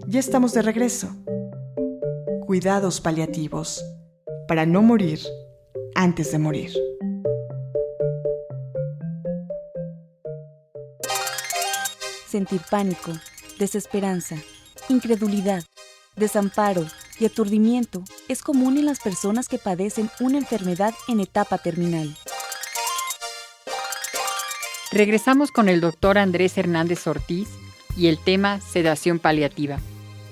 Ya estamos de regreso. Cuidados paliativos. Para no morir antes de morir. Sentir pánico, desesperanza, incredulidad, desamparo y aturdimiento es común en las personas que padecen una enfermedad en etapa terminal. Regresamos con el doctor Andrés Hernández Ortiz y el tema sedación paliativa.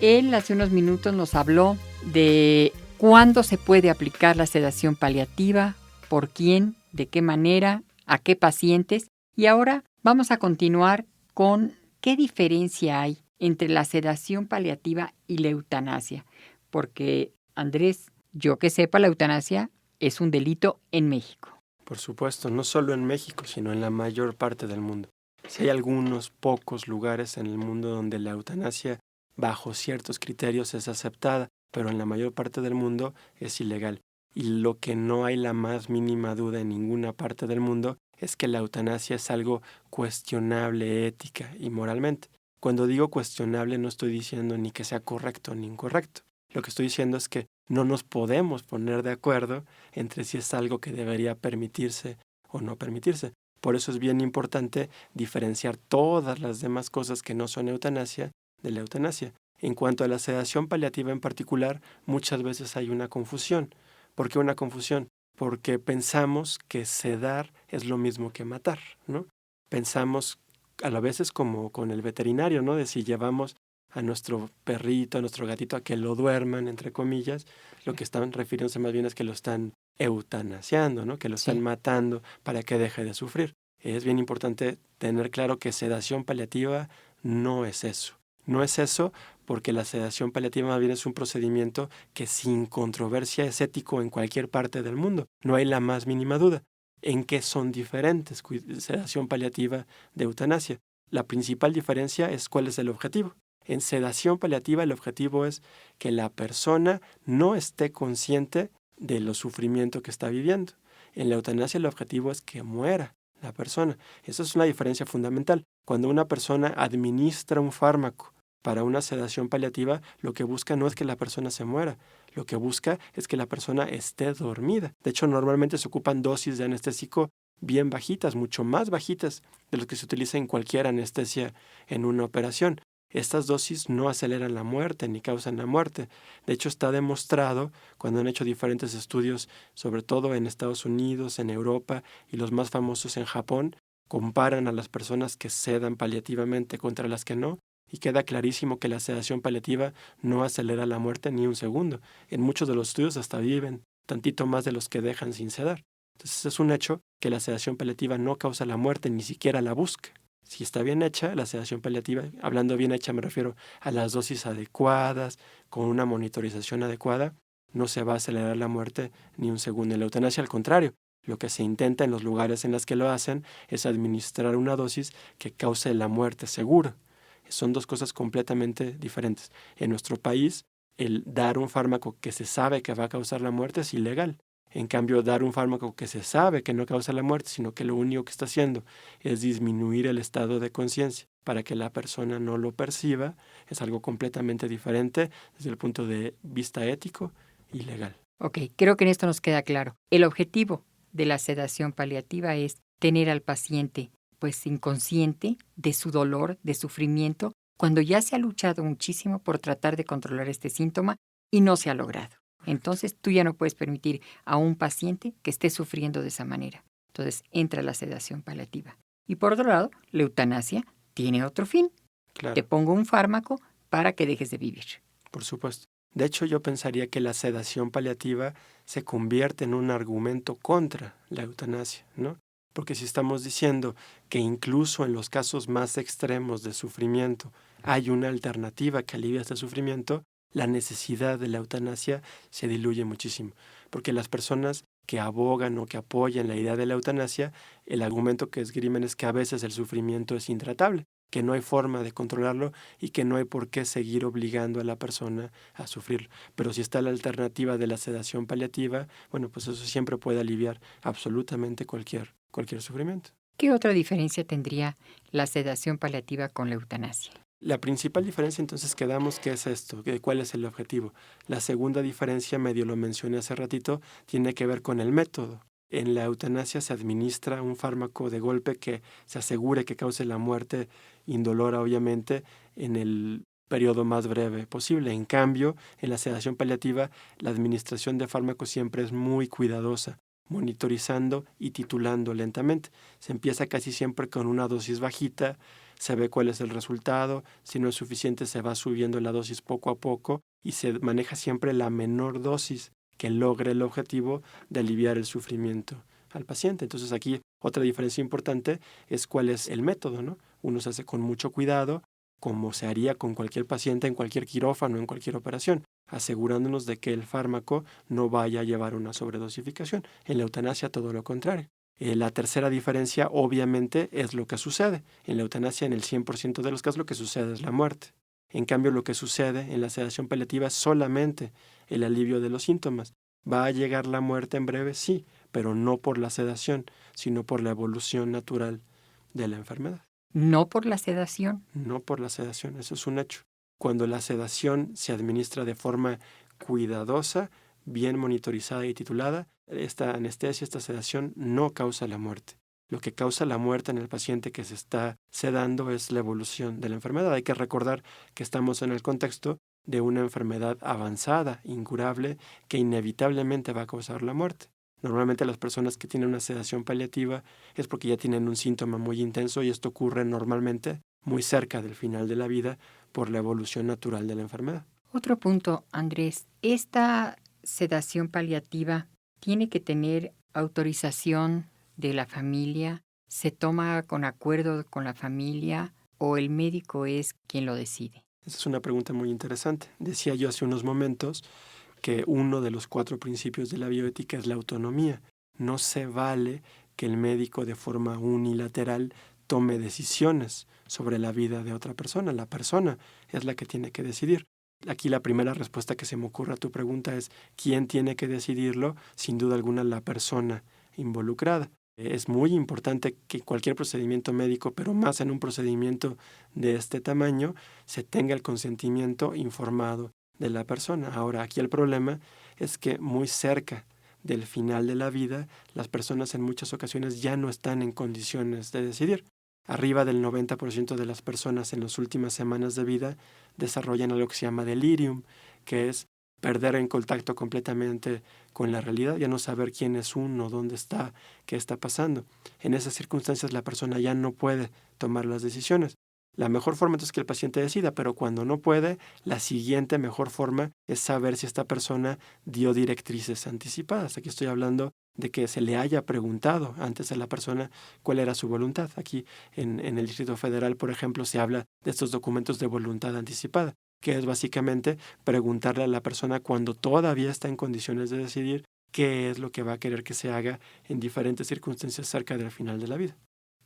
Él hace unos minutos nos habló de cuándo se puede aplicar la sedación paliativa, por quién, de qué manera, a qué pacientes. Y ahora vamos a continuar con qué diferencia hay entre la sedación paliativa y la eutanasia. Porque, Andrés, yo que sepa, la eutanasia es un delito en México. Por supuesto, no solo en México, sino en la mayor parte del mundo. Si hay algunos pocos lugares en el mundo donde la eutanasia, bajo ciertos criterios, es aceptada, pero en la mayor parte del mundo es ilegal. Y lo que no hay la más mínima duda en ninguna parte del mundo es que la eutanasia es algo cuestionable ética y moralmente. Cuando digo cuestionable no estoy diciendo ni que sea correcto ni incorrecto. Lo que estoy diciendo es que no nos podemos poner de acuerdo entre si es algo que debería permitirse o no permitirse. Por eso es bien importante diferenciar todas las demás cosas que no son eutanasia de la eutanasia. En cuanto a la sedación paliativa en particular, muchas veces hay una confusión. ¿Por qué una confusión? Porque pensamos que sedar es lo mismo que matar, ¿no? Pensamos a la veces como con el veterinario, ¿no? De si llevamos a nuestro perrito, a nuestro gatito, a que lo duerman, entre comillas, lo que están refiriéndose más bien es que lo están eutanasiando, ¿no? Que lo están matando para que deje de sufrir. Es bien importante tener claro que sedación paliativa no es eso. No es eso porque la sedación paliativa más bien es un procedimiento que sin controversia es ético en cualquier parte del mundo. No hay la más mínima duda. ¿En qué son diferentes sedación paliativa de eutanasia? La principal diferencia es cuál es el objetivo. En sedación paliativa el objetivo es que la persona no esté consciente de los sufrimientos que está viviendo. En la eutanasia el objetivo es que muera la persona. Esa es una diferencia fundamental. Cuando una persona administra un fármaco para una sedación paliativa, lo que busca no es que la persona se muera, lo que busca es que la persona esté dormida. De hecho, normalmente se ocupan dosis de anestésico bien bajitas, mucho más bajitas de lo que se utiliza en cualquier anestesia en una operación. Estas dosis no aceleran la muerte ni causan la muerte. De hecho, está demostrado, cuando han hecho diferentes estudios, sobre todo en Estados Unidos, en Europa y los más famosos en Japón, comparan a las personas que sedan paliativamente contra las que no, y queda clarísimo que la sedación paliativa no acelera la muerte ni un segundo. En muchos de los estudios hasta viven tantito más de los que dejan sin sedar. Entonces es un hecho que la sedación paliativa no causa la muerte, ni siquiera la busca. Si está bien hecha, la sedación paliativa, hablando bien hecha me refiero a las dosis adecuadas, con una monitorización adecuada, no se va a acelerar la muerte ni un segundo. En la eutanasia, al contrario, lo que se intenta en los lugares en los que lo hacen es administrar una dosis que cause la muerte segura. Son dos cosas completamente diferentes. En nuestro país, el dar un fármaco que se sabe que va a causar la muerte es ilegal. En cambio, dar un fármaco que se sabe que no causa la muerte, sino que lo único que está haciendo es disminuir el estado de conciencia para que la persona no lo perciba, es algo completamente diferente desde el punto de vista ético y legal. Ok, creo que en esto nos queda claro. El objetivo de la sedación paliativa es tener al paciente pues inconsciente de su dolor, de sufrimiento, cuando ya se ha luchado muchísimo por tratar de controlar este síntoma y no se ha logrado. Entonces, tú ya no puedes permitir a un paciente que esté sufriendo de esa manera. Entonces, entra la sedación paliativa. Y por otro lado, la eutanasia tiene otro fin. Claro. Te pongo un fármaco para que dejes de vivir. Por supuesto. De hecho, yo pensaría que la sedación paliativa se convierte en un argumento contra la eutanasia, ¿no? Porque si estamos diciendo que incluso en los casos más extremos de sufrimiento hay una alternativa que alivia este sufrimiento, la necesidad de la eutanasia se diluye muchísimo, porque las personas que abogan o que apoyan la idea de la eutanasia, el argumento que esgrimen es que a veces el sufrimiento es intratable, que no hay forma de controlarlo y que no hay por qué seguir obligando a la persona a sufrir. Pero si está la alternativa de la sedación paliativa, bueno, pues eso siempre puede aliviar absolutamente cualquier sufrimiento. ¿Qué otra diferencia tendría la sedación paliativa con la eutanasia? La principal diferencia entonces quedamos que es esto, que cuál es el objetivo. La segunda diferencia, medio lo mencioné hace ratito, tiene que ver con el método. En la eutanasia se administra un fármaco de golpe que se asegure que cause la muerte indolora, obviamente, en el periodo más breve posible. En cambio, en la sedación paliativa, la administración de fármacos siempre es muy cuidadosa, monitorizando y titulando lentamente. Se empieza casi siempre con una dosis bajita, se ve cuál es el resultado, si no es suficiente se va subiendo la dosis poco a poco y se maneja siempre la menor dosis que logre el objetivo de aliviar el sufrimiento al paciente. Entonces aquí otra diferencia importante es cuál es el método, ¿no? Uno se hace con mucho cuidado, como se haría con cualquier paciente en cualquier quirófano, en cualquier operación, asegurándonos de que el fármaco no vaya a llevar una sobredosificación. En la eutanasia todo lo contrario. La tercera diferencia, obviamente, es lo que sucede. En la eutanasia, en el 100% de los casos, lo que sucede es la muerte. En cambio, lo que sucede en la sedación paliativa es solamente el alivio de los síntomas. ¿Va a llegar la muerte en breve? Sí, pero no por la sedación, sino por la evolución natural de la enfermedad. No por la sedación. No por la sedación, eso es un hecho. Cuando la sedación se administra de forma cuidadosa, bien monitorizada y titulada, esta anestesia, esta sedación no causa la muerte. Lo que causa la muerte en el paciente que se está sedando es la evolución de la enfermedad. Hay que recordar que estamos en el contexto de una enfermedad avanzada, incurable, que inevitablemente va a causar la muerte. Normalmente las personas que tienen una sedación paliativa es porque ya tienen un síntoma muy intenso y esto ocurre normalmente muy cerca del final de la vida por la evolución natural de la enfermedad. Otro punto, Andrés, esta sedación paliativa tiene que tener autorización de la familia, se toma con acuerdo con la familia o el médico es quien lo decide. Esa es una pregunta muy interesante. Decía yo hace unos momentos que uno de los 4 principios de la bioética es la autonomía. No se vale que el médico de forma unilateral tome decisiones sobre la vida de otra persona. La persona es la que tiene que decidir. Aquí la primera respuesta que se me ocurre a tu pregunta es ¿quién tiene que decidirlo? Sin duda alguna la persona involucrada. Es muy importante que cualquier procedimiento médico, pero más en un procedimiento de este tamaño, se tenga el consentimiento informado de la persona. Ahora, aquí el problema es que muy cerca del final de la vida, las personas en muchas ocasiones ya no están en condiciones de decidir. Arriba del 90% de las personas en las últimas semanas de vida desarrollan algo que se llama delirium, que es perder en contacto completamente con la realidad, ya no saber quién es uno, dónde está, qué está pasando. En esas circunstancias la persona ya no puede tomar las decisiones. La mejor forma entonces es que el paciente decida, pero cuando no puede, la siguiente mejor forma es saber si esta persona dio directrices anticipadas. Aquí estoy hablando de que se le haya preguntado antes a la persona cuál era su voluntad. Aquí en el Distrito Federal, por ejemplo, se habla de estos documentos de voluntad anticipada, que es básicamente preguntarle a la persona cuando todavía está en condiciones de decidir qué es lo que va a querer que se haga en diferentes circunstancias cerca del final de la vida.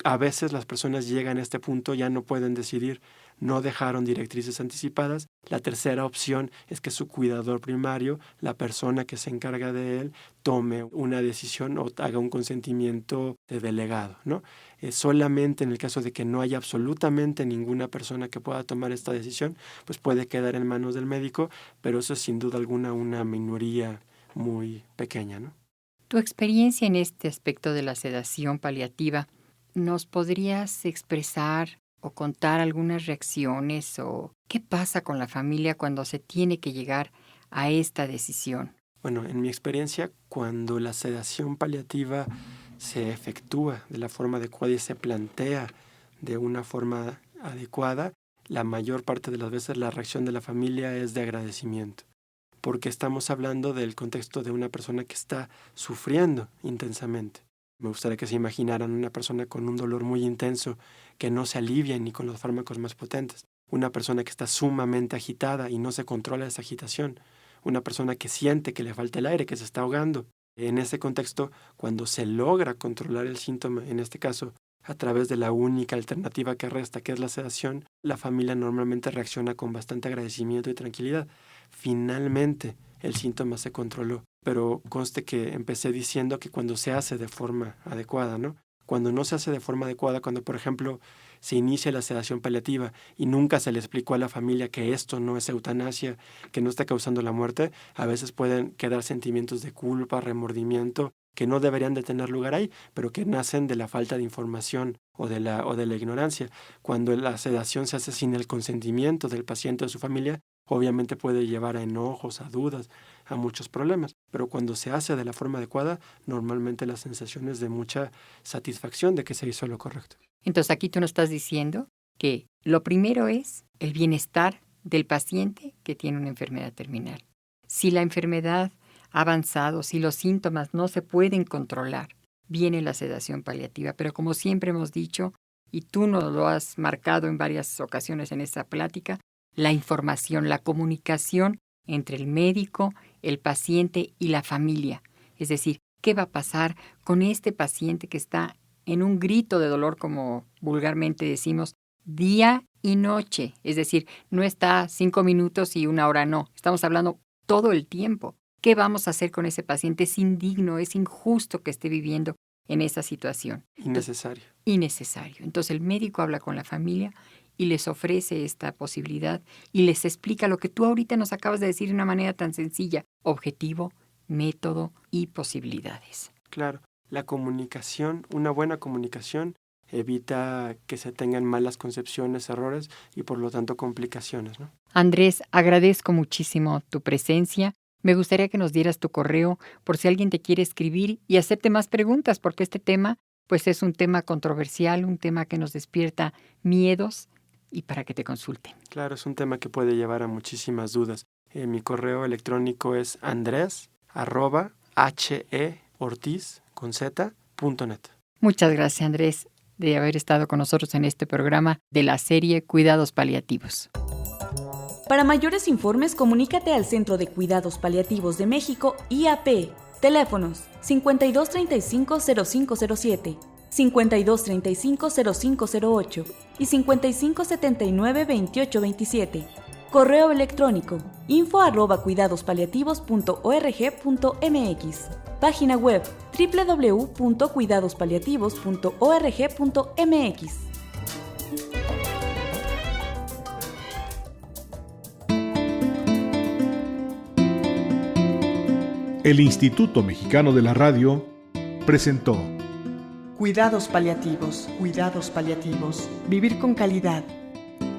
A veces las personas llegan a este punto, ya no pueden decidir, no dejaron directrices anticipadas. La tercera opción es que su cuidador primario, la persona que se encarga de él, tome una decisión o haga un consentimiento de delegado, ¿no? Solamente en el caso de que no haya absolutamente ninguna persona que pueda tomar esta decisión, pues puede quedar en manos del médico, pero eso es sin duda alguna una minoría muy pequeña, ¿no? Tu experiencia en este aspecto de la sedación paliativa, ¿nos podrías expresar o contar algunas reacciones o qué pasa con la familia cuando se tiene que llegar a esta decisión? Bueno, en mi experiencia, cuando la sedación paliativa se efectúa de la forma adecuada y se plantea de una forma adecuada, la mayor parte de las veces la reacción de la familia es de agradecimiento, porque estamos hablando del contexto de una persona que está sufriendo intensamente. Me gustaría que se imaginaran una persona con un dolor muy intenso que no se alivia ni con los fármacos más potentes. Una persona que está sumamente agitada y no se controla esa agitación. Una persona que siente que le falta el aire, que se está ahogando. En ese contexto, cuando se logra controlar el síntoma, en este caso, a través de la única alternativa que resta, que es la sedación, la familia normalmente reacciona con bastante agradecimiento y tranquilidad. Finalmente, el síntoma se controló. Pero conste que empecé diciendo que cuando se hace de forma adecuada, ¿no? Cuando no se hace de forma adecuada, cuando por ejemplo se inicia la sedación paliativa y nunca se le explicó a la familia que esto no es eutanasia, que no está causando la muerte, a veces pueden quedar sentimientos de culpa, remordimiento, que no deberían de tener lugar ahí, pero que nacen de la falta de información o de la ignorancia. Cuando la sedación se hace sin el consentimiento del paciente o de su familia, obviamente puede llevar a enojos, a dudas, a muchos problemas. Pero cuando se hace de la forma adecuada, normalmente la sensación es de mucha satisfacción de que se hizo lo correcto. Entonces aquí tú nos estás diciendo que lo primero es el bienestar del paciente que tiene una enfermedad terminal. Si la enfermedad ha avanzado, si los síntomas no se pueden controlar, viene la sedación paliativa. Pero como siempre hemos dicho, y tú nos lo has marcado en varias ocasiones en esta plática, la información, la comunicación entre el médico, el paciente y la familia. Es decir, ¿qué va a pasar con este paciente que está en un grito de dolor, como vulgarmente decimos, día y noche? Es decir, no está 5 minutos y 1 hora, no. Estamos hablando todo el tiempo. ¿Qué vamos a hacer con ese paciente? Es indigno, es injusto que esté viviendo en esa situación. Innecesario. Innecesario. Entonces el médico habla con la familia y les ofrece esta posibilidad y les explica lo que tú ahorita nos acabas de decir de una manera tan sencilla: objetivo, método y posibilidades. Claro, la comunicación, una buena comunicación evita que se tengan malas concepciones, errores y por lo tanto complicaciones, ¿no? Andrés, agradezco muchísimo tu presencia. Me gustaría que nos dieras tu correo por si alguien te quiere escribir y hacerte más preguntas, porque este tema pues es un tema controversial, un tema que nos despierta miedos, y para que te consulten. Claro, es un tema que puede llevar a muchísimas dudas. Mi correo electrónico es andres@heortiz.net. Muchas gracias, Andrés, de haber estado con nosotros en este programa de la serie Cuidados Paliativos. Para mayores informes, comunícate al Centro de Cuidados Paliativos de México, IAP. Teléfonos 5235-0507, 5235-0508 y 5579-2827. Correo electrónico info@cuidadospaliativos.org.mx. Página web www.cuidadospaliativos.org.mx. El Instituto Mexicano de la Radio presentó Cuidados paliativos, cuidados paliativos. Vivir con calidad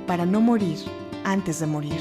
para no morir antes de morir.